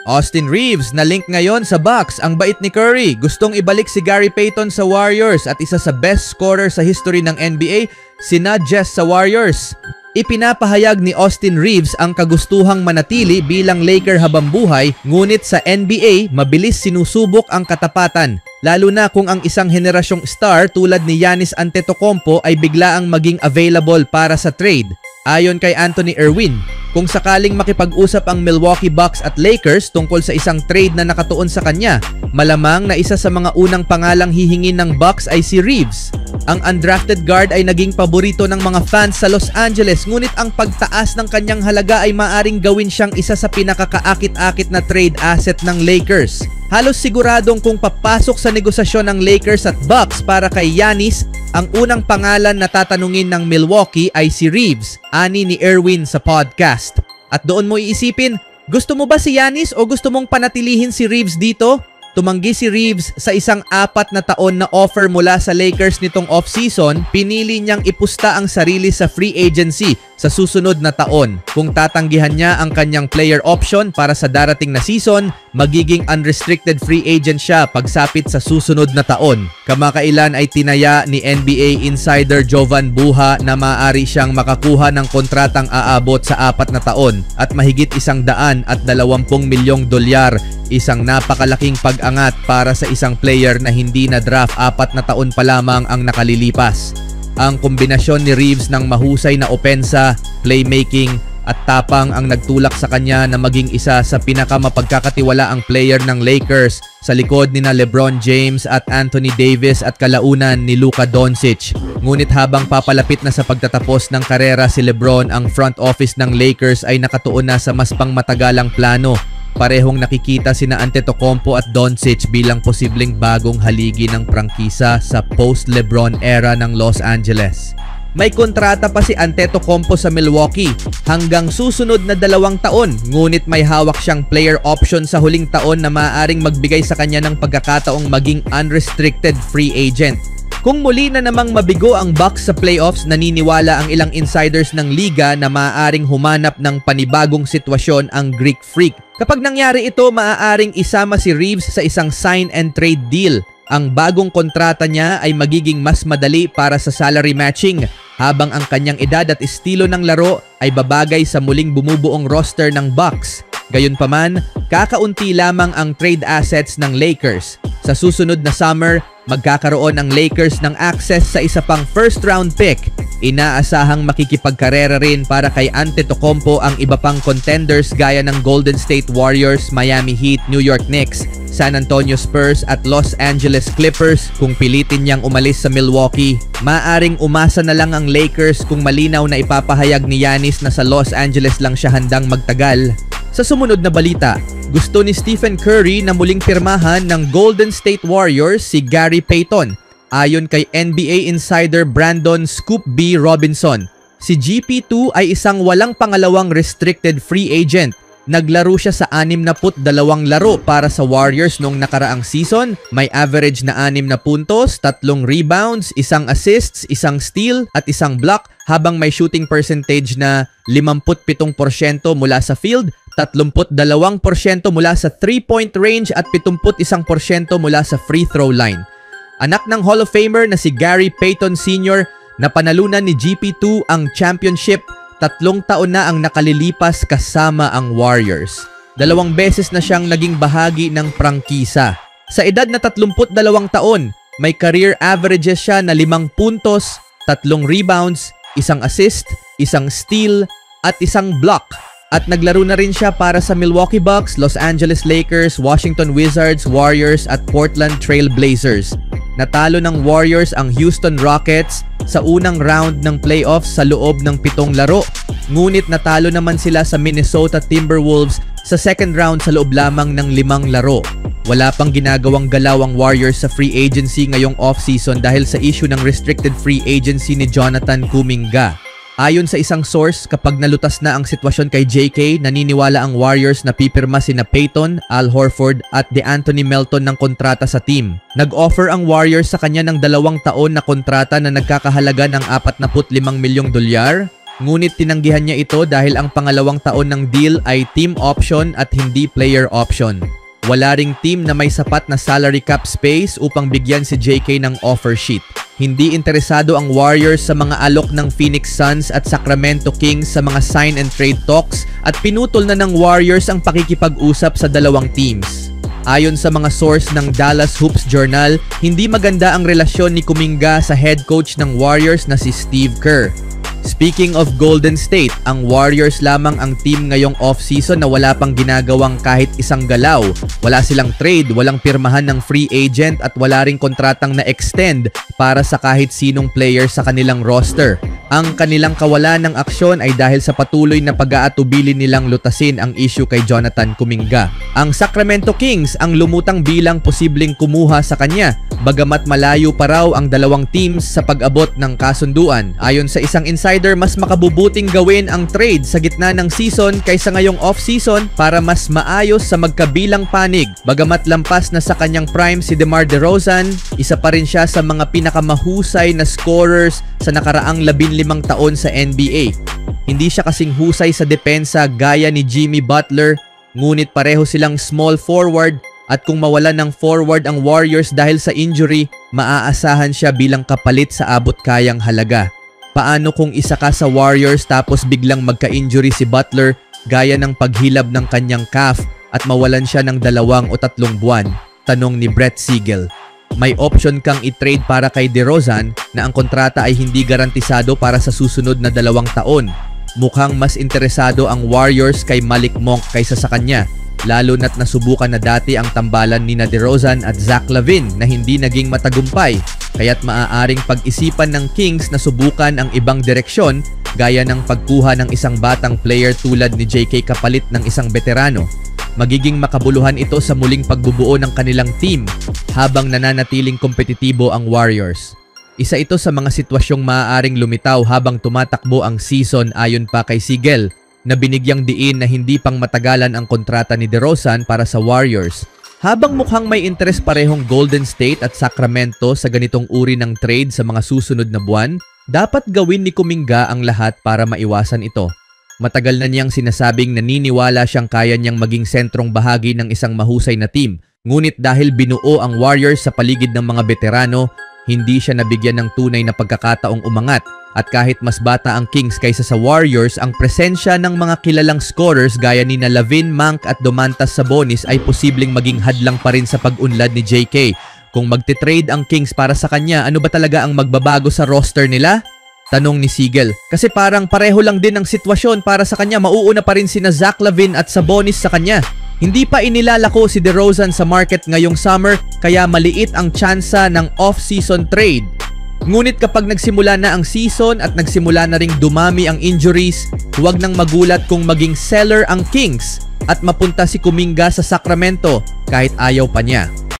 Austin Reeves na link ngayon sa Bucks. Ang bait ni Curry, gustong ibalik si Gary Payton sa Warriors at isa sa best scorer sa history ng NBA, sinadjust sa Warriors. Ipinapahayag ni Austin Reeves ang kagustuhang manatili bilang Laker habang buhay, ngunit sa NBA mabilis sinusubok ang katapatan, lalo na kung ang isang henerasyong star tulad ni Giannis Antetokounmpo ay biglaang maging available para sa trade. Ayon kay Anthony Irwin, kung sakaling makipag-usap ang Milwaukee Bucks at Lakers tungkol sa isang trade na nakatuon sa kanya, malamang na isa sa mga unang pangalang hihingin ng Bucks ay si Reeves. Ang undrafted guard ay naging paborito ng mga fans sa Los Angeles, ngunit ang pagtaas ng kanyang halaga ay maaring gawin siyang isa sa pinakakaakit-akit na trade asset ng Lakers. Halos siguradong kung papasok sa negosasyon ng Lakers at Bucks para kay Giannis, ang unang pangalan na tatanungin ng Milwaukee ay si Reeves, ani ni Irwin sa podcast. At doon mo iisipin, gusto mo ba si Giannis o gusto mong panatilihin si Reeves dito? Tumanggi si Reeves sa isang 4 na taon na offer mula sa Lakers nitong off-season. Pinili niyang ipusta ang sarili sa free agency sa susunod na taon. Kung tatanggihan niya ang kanyang player option para sa darating na season, magiging unrestricted free agent siya pagsapit sa susunod na taon. Kamakailan ay tinaya ni NBA insider Jovan Buha na maaari siyang makakuha ng kontratang aabot sa 4 na taon at mahigit $120 milyong, isang napakalaking pag-angat para sa isang player na hindi na draft 4 na taon pa lamang ang nakalilipas. Ang kombinasyon ni Reeves ng mahusay na opensa, playmaking at tapang ang nagtulak sa kanya na maging isa sa pinakamapagkakatiwalaang player ng Lakers sa likod ni na LeBron James at Anthony Davis at kalaunan ni Luka Doncic. Ngunit habang papalapit na sa pagtatapos ng karera si LeBron, ang front office ng Lakers ay nakatuon na sa mas pangmatagalang plano. Parehong nakikita sina Antetokounmpo at Doncic bilang posibleng bagong haligi ng prangkisa sa post-LeBron era ng Los Angeles. May kontrata pa si Antetokounmpo sa Milwaukee hanggang susunod na 2 taon, ngunit may hawak siyang player option sa huling taon na maaaring magbigay sa kanya ng pagkakataong maging unrestricted free agent. Kung muli na namang mabigo ang Bucks sa playoffs, naniniwala ang ilang insiders ng liga na maaaring humanap ng panibagong sitwasyon ang Greek Freak. Kapag nangyari ito, maaaring isama si Reeves sa isang sign and trade deal. Ang bagong kontrata niya ay magiging mas madali para sa salary matching, habang ang kanyang edad at estilo ng laro ay babagay sa muling bumubuong roster ng Bucks. Gayunpaman, kakaunti lamang ang trade assets ng Lakers. Sa susunod na summer, magkakaroon ang Lakers ng access sa isa pang first round pick. Inaasahang makikipagkarera rin para kay Antetokounmpo ang iba pang contenders gaya ng Golden State Warriors, Miami Heat, New York Knicks, San Antonio Spurs at Los Angeles Clippers kung pilitin niyang umalis sa Milwaukee. Maaring umasa na lang ang Lakers kung malinaw na ipapahayag ni Giannis na sa Los Angeles lang siya handang magtagal. Sa sumunod na balita, gusto ni Stephen Curry na muling pirmahan ng Golden State Warriors si Gary Payton. Ayon kay NBA insider Brandon "Scoop" B. Robinson, si GP2 ay isang walang pangalawang restricted free agent. Naglaro siya sa 62 laro para sa Warriors noong nakaraang season. May average na 6 na puntos, 3 rebounds, 1 assists, 1 steal at 1 block, habang may shooting percentage na 57% mula sa field, 32% mula sa 3-point range at 71% mula sa free throw line. Anak ng Hall of Famer na si Gary Payton Sr. na panalunan ni GP2 ang championship 3 taon na ang nakalilipas kasama ang Warriors. 2 beses na siyang naging bahagi ng prangkisa. Sa edad na 32 taon, may career averages siya na 5 puntos, 3 rebounds, 1 assist, 1 steal at 1 block. At naglaro na rin siya para sa Milwaukee Bucks, Los Angeles Lakers, Washington Wizards, Warriors at Portland Trail Blazers. Natalo ng Warriors ang Houston Rockets sa unang round ng playoffs sa loob ng 7 laro. Ngunit natalo naman sila sa Minnesota Timberwolves sa second round sa loob lamang ng 5 laro. Wala pang ginagawang galaw ang Warriors sa free agency ngayong off-season dahil sa issue ng restricted free agency ni Jonathan Kuminga. Ayon sa isang source, kapag nalutas na ang sitwasyon kay JK, naniniwala ang Warriors na pipirma sina Payton, Al Horford at DeAnthony Melton ng kontrata sa team. Nag-offer ang Warriors sa kanya ng 2 taon na kontrata na nagkakahalaga ng $45 milyong. Ngunit tinanggihan niya ito dahil ang pangalawang taon ng deal ay team option at hindi player option. Wala ring team na may sapat na salary cap space upang bigyan si JK ng offer sheet. Hindi interesado ang Warriors sa mga alok ng Phoenix Suns at Sacramento Kings sa mga sign and trade talks at pinutol na ng Warriors ang pakikipag-usap sa dalawang teams. Ayon sa mga source ng Dallas Hoops Journal, hindi maganda ang relasyon ni Kuminga sa head coach ng Warriors na si Steve Kerr. Speaking of Golden State, ang Warriors lamang ang team ngayong off-season na wala pang ginagawang kahit isang galaw. Wala silang trade, walang pirmahan ng free agent at wala ring kontratang na-extend para sa kahit sinong player sa kanilang roster. Ang kanilang kawalan ng aksyon ay dahil sa patuloy na pag-aatubili nilang lutasin ang issue kay Jonathan Kuminga. Ang Sacramento Kings ang lumutang bilang posibleng kumuha sa kanya, bagamat malayo pa raw ang dalawang teams sa pag-abot ng kasunduan. Ayon sa isang insider, mas makabubuting gawin ang trade sa gitna ng season kaysa ngayong off-season para mas maayos sa magkabilang panig. Bagamat lampas na sa kanyang prime si DeMar DeRozan, isa pa rin siya sa mga pinakamahusay na scorers sa nakaraang 15 taon sa NBA. Hindi siya kasing husay sa depensa gaya ni Jimmy Butler, ngunit pareho silang small forward at kung mawalan ng forward ang Warriors dahil sa injury, maaasahan siya bilang kapalit sa abot-kayang halaga. Paano kung isa ka sa Warriors tapos biglang magka-injury si Butler gaya ng paghilab ng kanyang calf at mawalan siya ng 2 o 3 buwan? Tanong ni Brett Siegel. May option kang i-trade para kay DeRozan na ang kontrata ay hindi garantisado para sa susunod na 2 taon. Mukhang mas interesado ang Warriors kay Malik Monk kaysa sa kanya, lalo na't nasubukan na dati ang tambalan ni DeRozan at Zach LaVine na hindi naging matagumpay, kaya't maaaring pag-isipan ng Kings na subukan ang ibang direksyon gaya ng pagkuha ng isang batang player tulad ni JK kapalit ng isang veterano. Magiging makabuluhan ito sa muling pagbubuo ng kanilang team habang nananatiling kompetitibo ang Warriors. Isa ito sa mga sitwasyong maaaring lumitaw habang tumatakbo ang season ayon pa kay Siegel, na binigyang diin na hindi pang matagalan ang kontrata ni DeRozan para sa Warriors. Habang mukhang may interes parehong Golden State at Sacramento sa ganitong uri ng trade sa mga susunod na buwan, dapat gawin ni Kuminga ang lahat para maiwasan ito. Matagal na niyang sinasabing naniniwala siyang kaya niyang maging sentrong bahagi ng isang mahusay na team. Ngunit dahil binuo ang Warriors sa paligid ng mga veterano, hindi siya nabigyan ng tunay na pagkakataong umangat. At kahit mas bata ang Kings kaysa sa Warriors, ang presensya ng mga kilalang scorers gaya ni LaVine, Monk at Domantas Sabonis ay posibleng maging hadlang pa rin sa pag-unlad ni JK. Kung magte-trade ang Kings para sa kanya, ano ba talaga ang magbabago sa roster nila? Tanong ni Siegel. Kasi parang pareho lang din ang sitwasyon para sa kanya, mauuna pa rin sina Zach LaVine at Sabonis sa kanya. Hindi pa inilalako si DeRozan sa market ngayong summer kaya maliit ang tsansa ng off-season trade. Ngunit kapag nagsimula na ang season at nagsimula na ring dumami ang injuries, huwag nang magulat kung maging seller ang Kings at mapunta si Kuminga sa Sacramento kahit ayaw pa niya.